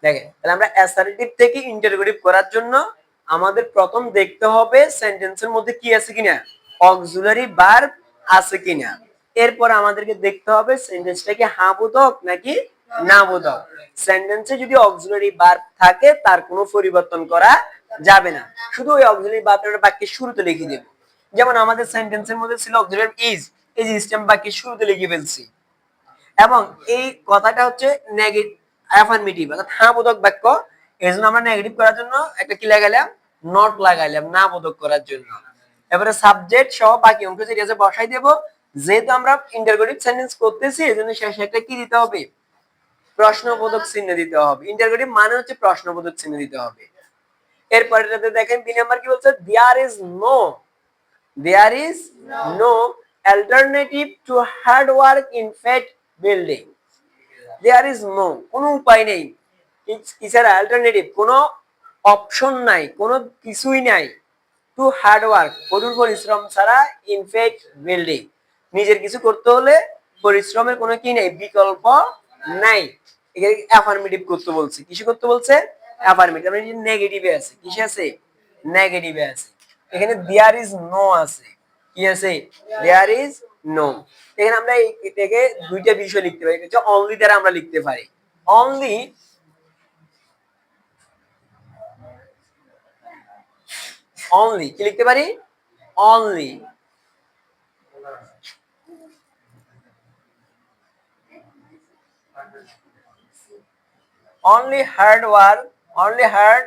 দেখেন তাহলে আমরা অ্যাসার্টিভ থেকে ইন্টারোগেটিভ করার জন্য আমাদের প্রথম দেখতে হবে সেন্টেন্সের মধ্যে কি আছে কিনা, অক্সিলারি ভার্ব আছে কিনা। এরপর আমাদেরকে দেখতে হবে সেন্টেন্সটা কি হ্যাঁ বোধক নাকি না বোধক। সেন্টেন্সে যদি অক্সিলারি ভার্ব থাকে তার কোনো পরিবর্তন করা যাবে না, শুধু ওই অক্সিলারি ভার্বটা বাক্যের শুরুতে লিখে দেব। যেমন আমাদের সেন্টেন্সের মধ্যে ছিল অক্সিলারি ইজ, এই জিনিসটা আমি বাক্যের শুরুতে লিখে ফেলছি। এবং এই কথাটা হচ্ছে নেগেটিভ অ্যাফার্মেটিভ অর্থাৎ হ্যাঁ বোধক বাক্য, এই জন্য আমরা নেগেটিভ করার জন্য একটা কি লাগাইলাম, নট লাগাইলাম না বোধক করার জন্য। এবারে সাবজেক্ট সহ বাকি অংশ যেটা আছে বসাই দেব। যেহেতু আমরা ইন্টারোগেটিভ সেন্টেন্স করতেছি এজন্য শেষে একটা কি দিতে হবে, প্রশ্নবোধক চিহ্ন দিতে হবে। ইন্টারোগেটিভ মানে হচ্ছে প্রশ্নবোধক চিহ্ন দিতে হবে। এরপরেটাতে দেখেন বি নাম্বার কি বলছে, there is no alternative to hard work in fate building. There is no, কোনো উপায় নেই, এছাড়া অ্যালটারনেটিভ কোনো অপশন নাই, কোনো কিছুই নাই, টু হার্ড ওয়ার্ক কঠোর পরিশ্রম ছাড়া ইন ফেট বিল্ডিং, নিজের কিছু করতে হলে পরিশ্রমের কোনো কি নেই, বিকল্প নাই। এখানে অ্যাফার্মেটিভ করতে বলছে, কিসে করতে বলছে, অ্যাফার্মেটিভ। মানে নেগেটিভে আছে, কিসে আছে, নেগেটিভে আছে। এখানে দেয়ার ইজ নো আছে, কি আছে, দেয়ার ইজ নো। এখানে আমরা এটাকে দুইটা বিষয় লিখতে পারি, এটা অনলি দ্বারা আমরা লিখতে পারি। অনলি, অনলি কি লিখতে পারি, only, only hard work, only hard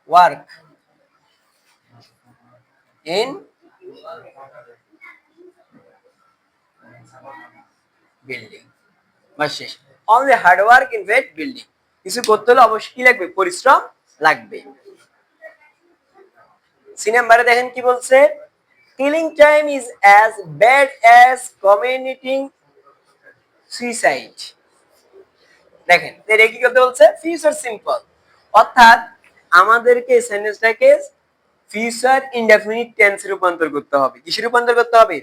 work in building, বাস শেষ। only hard work in that building, কিছু করতে হলে অবশ্যই কি লাগবে, পরিশ্রম লাগবে। সি নাম্বারে দেখেন কি বলছে, killing time is as bad as committing suicide। দেখেন এটা কি করতে বলছে, ফিউচার সিম্পল, অর্থাৎ আমাদেরকে সেন্টেন্সটাকে ফিউচার ইনডেফিনিট টেন্সে রূপান্তর করতে হবে। কিসে রূপান্তর করতে হবে,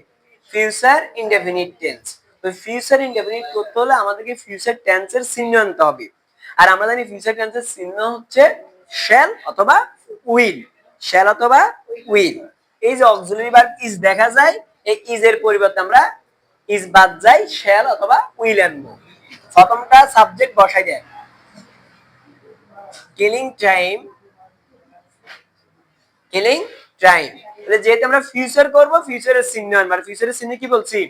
ফিউচার ইনডেফিনিট টেন্স। তো ফিউচার ইনডেফিনিট করতে হলে আমাদেরকে ফিউচার টেন্সের চিহ্ন আনতে হবে। আর আমরা জানি ফিউচার টেন্সের চিহ্ন হচ্ছে শ্যাল অথবা উইল, শ্যাল অথবা উইল। এই যে অক্সিলারি ভার্ব ইজ দেখা যায়, এই ইজ এর পরিবর্তে আমরা ইজ বাদ যাই, শ্যাল অথবা উইল আনবো। প্রথমটা সাবজেক্ট বসাই দেয়, কিলিং টাইম, কিলিং টাইম। তাহলে যেহেতু আমরা ফিউচার করব, ফিউচারের চিহ্ন আনবো। আর ফিউচারের চিহ্ন কি বলছি,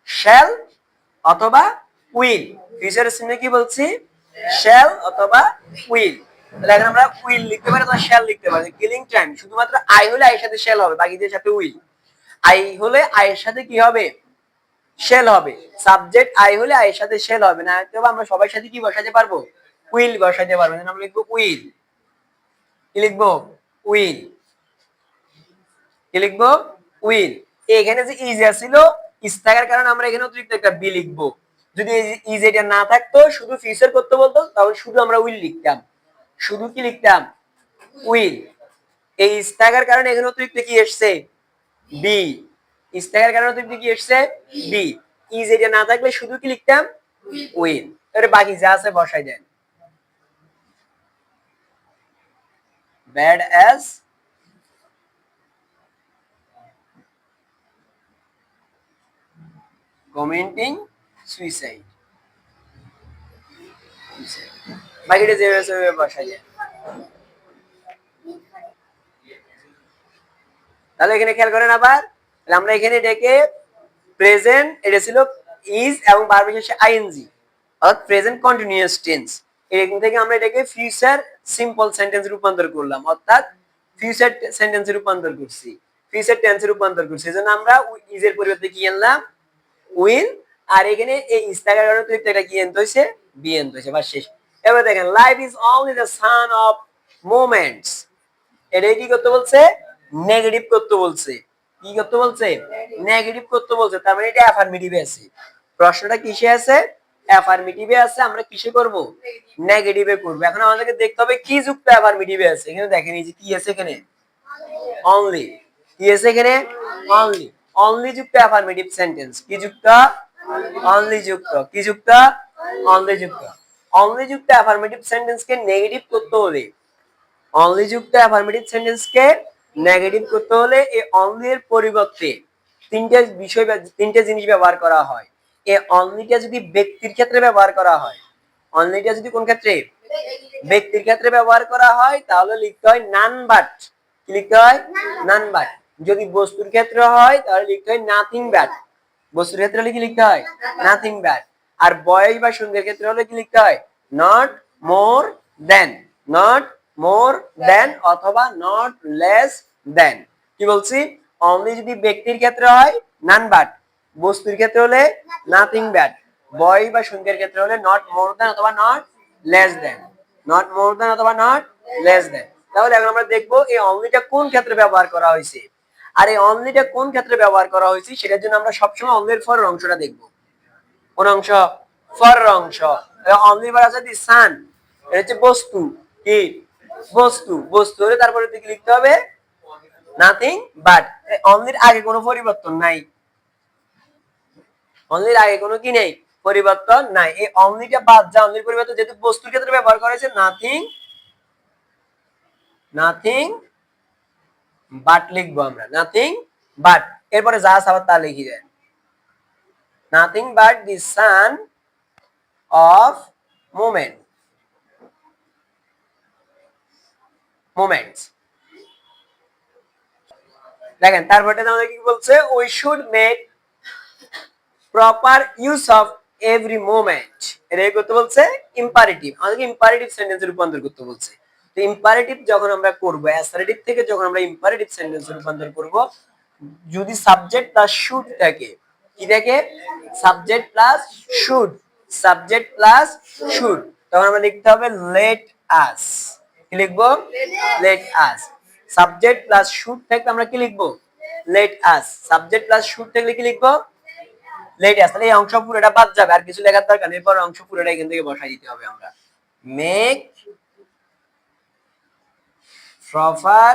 শ্যাল অথবা উইল। ফিউচারের চিহ্ন কি বলছি, শ্যাল অথবা উইল। তাহলে এখন আমরা উইল লিখতে পারি অথবা শ্যাল লিখতে পারি। কিলিং টাইম শুধুমাত্র আই হলে আই এর সাথে শ্যাল হবে, বাকিদের সাথে উইল। আই হলে আই এর সাথে কি হবে, শ্যাল হবে। সাবজেক্ট আই হলে আই এর সাথে শ্যাল হবে না, তবে আমরা সবার সাথে কি বসাতে পারবো, উইল বসাতে পারবো। আমরা লিখবো উইল, কি লিখবো, উইল, কি লিখবো, উইল। এখানে যে ইজ ছিল, ইজ থাকার কারণে আমরা এখানে অতিরিক্ত একটা বি লিখবো। যদি ইজ এটা না থাকতো, শুধু ফিউচার করতে বলতো, তাহলে শুধু আমরা উইল লিখতাম, শুধু কি লিখতাম, উইল। এই ইজ থাকার কারণে এখানে অতিরিক্ত কি এসছে, বি। ইজ থাকার কারণে অতিরিক্ত কি এসছে, বি। ইজ এটা না থাকলে শুধু কি লিখতাম, উইল। এবারে বাকি যা আছে বসাই দেন। ব্যাড অ্যাজ কমেন্টিং সুইসাইড, বাকিটা যেভাবে বসাই দেন। তাহলে এখানে খেয়াল করেন আবার, আমরা এখানে এটাকে প্রেজেন্ট, এটা ছিল ইজ এবং ভার্ব শেষে আইএনজি, অর্থাৎ প্রেজেন্ট কন্টিনিউয়াস টেন্স। এখান থেকে আমরা এটাকে ফিউচার সিম্পল সেন্টেন্স রূপান্তর করলাম, অর্থাৎ ফিউচার সেন্টেন্সে রূপান্তর করছি, ফিউচার টেন্সে রূপান্তর করছি। এজন্য আমরা ইজ এর পরিবর্তে কি আনলাম, উইল। আর এখানে এই ইজ থাকার কারণে একটা কি আনতে হইছে, বি আনতে হইছে, বাস শেষ। এবার দেখেন, life is only the some of moments. এটা কি করতে বলছে, নেগেটিভ করতে বলছে। কি করতে বলছে, নেগেটিভ করতে বলছে। তার মানে এটা অ্যাফার্মেটিভে আছে। প্রশ্নটা কিসে আছে, অ্যাফার্মেটিভে আছে। আমরা কিসে করব, নেগেটিভে করব। এখন আমাদেরকে দেখতে হবে কি যুক্ত অ্যাফার্মেটিভে আছে। এখানে দেখেন এই যে কি আছে, এখানে অনলি, কি আছে এখানে, অনলি। অনলি যুক্ত অ্যাফার্মেটিভ সেন্টেন্স, কি যুক্ত, অনলি যুক্ত, কি যুক্ত, অনলি যুক্ত। অনলি যুক্ত অ্যাফার্মেটিভ সেন্টেন্সকে নেগেটিভ করতে হলে, অনলি যুক্ত অ্যাফার্মেটিভ সেন্টেন্সকে নেগেটিভ করতে হলে এই অনলি এর পরিবর্তে তিনটে জিনিস ব্যবহার করা হয়। এই অনলিটা যদি ব্যক্তির ক্ষেত্রে ব্যবহার করা হয়, অনলিটা যদি কোন ক্ষেত্রে, ব্যক্তির ক্ষেত্রে ব্যবহার করা হয়, তাহলে লিখতে হয় নান বাট। কি লিখতে হয়? None but. যদি বস্তুর ক্ষেত্রে হয় তাহলে লিখতে হয় নাথিং বাট। বস্তুর ক্ষেত্রে হলে কি লিখতে হয়? Nothing but. আর বয়স বা সন্ধ্যের ক্ষেত্রে হলে কি লিখতে হয়? Not more then, not more than অথবা নট লেস দেন। কি বলছি? অনলি যদি ব্যক্তির ক্ষেত্রে হয় নান বাট, বস্তুর ক্ষেত্রে হলে নাথিং বাট, বয়স বা সন্ধ্যের ক্ষেত্রে হলে নট মোর দেন অথবা not less than, not more than অথবা নট লেস দেন। তাহলে এখন আমরা দেখবো এই অনলিটা কোন ক্ষেত্রে ব্যবহার করা হয়েছে। আর এই অনলিটা কোন ক্ষেত্রে ব্যবহার করা হয়েছে সেটার জন্য আমরা সবসময় অনলির ফরের অংশটা দেখবো। কোন অংশ? ফরের অংশ। অনলি বার আছে দি সান, এটা হচ্ছে বস্তু। কি বস্তু? বস্তু হলে তারপরে কি লিখতে হবে? Nothing but. অনলির আগে কোনো পরিবর্তন নাই, অনলির আগে কোনো কি নেই? পরিবর্তন নাই। এই অনলিটা বাদ যা, অনলির পরিবর্তন যেহেতু বস্তুর ক্ষেত্রে ব্যবহার করা হয়েছে নাথিং, নাথিং বাট লিখবো আমরা, নাথিং বাট। এরপরে যা আছে আবার তা লিখি দেয়, nothing but the son of moment, moments. দেখেন তারপরে আমাদের কি বলছে? We should make proper use of every moment. এটা করতে বলছে ইম্পারেটিভ, আমাদেরকে ইম্পারেটিভ সেন্টেন্সে রূপান্তর করতে বলছে। তো ইম্পারেটিভ যখন আমরা করব, অ্যাসার্টিভ থেকে যখন আমরা ইম্পারেটিভ সেন্টেন্সে রূপান্তর করব, যদি সাবজেক্ট প্লাস শুড থাকে, কি থাকে? Subject plus should, subject plus should, তখন আমরা লিখতে হবে লেট আস। কি লিখবো? Let us. Subject plus should থাকলে আমরা কি লিখবো? Let us. Subject plus should থাকলে কি লিখবো? Let us. তাহলে এই অংশ পুরোটা বাদ যাবে, আর কিছু লেখার দরকার নেই, এরপর অংশ পুরোটা এখান থেকে বসাই দিতে হবে আমরা। Make proper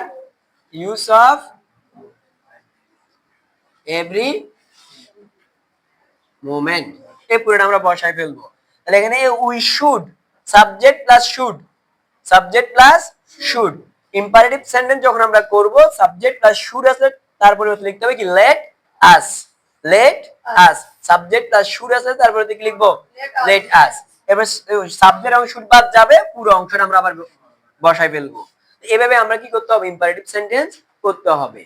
use of every moment, এই পুরোটা আমরা বসাই ফেলবো। তাহলে এখানে we should, subject plus should, subject plus should. Imperative sentence যখন আমরা করব, সাবজেক্ট প্লাস শুড আছে, তারপরে লিখতে হবে কি? Let us, let us. Subject plus should আছে, তারপরে কি লিখবো? Let us. এবার সাবজেক্ট এবং শুড বাদ যাবে, পুরো অংশটা আমরা আবার বসাই ফেলবো। এভাবে আমরা কি করতে হবে? ইম্পারেটিভ সেন্টেন্স করতে হবে।